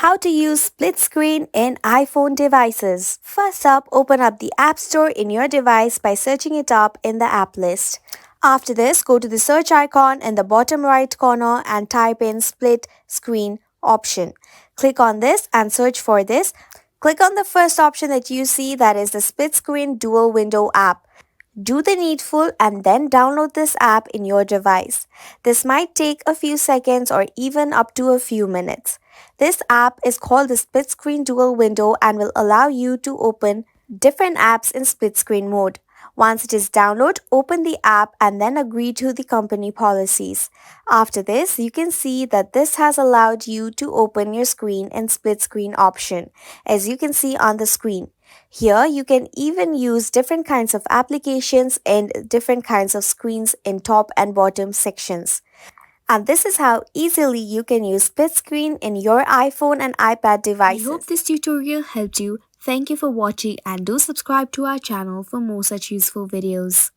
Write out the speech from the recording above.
How to use split screen in iPhone devices. First up, open up the App Store in your device by searching it up in the app list. After this, go to the search icon in the bottom right corner and type in split screen option. Click on this and search for this. Click on the first option that you see, that is the split screen dual window app. Do the needful and then download this app in your device. This might take a few seconds or even up to a few minutes. This app is called the split screen dual window and will allow you to open different apps in split screen mode. Once it is downloaded, open the app and then agree to the company policies. After this, you can see that this has allowed you to open your screen in split screen option, as you can see on the screen. Here, you can even use different kinds of applications and different kinds of screens in top and bottom sections. And this is how easily you can use split screen in your iPhone and iPad devices. I hope this tutorial helped you. Thank you for watching and do subscribe to our channel for more such useful videos.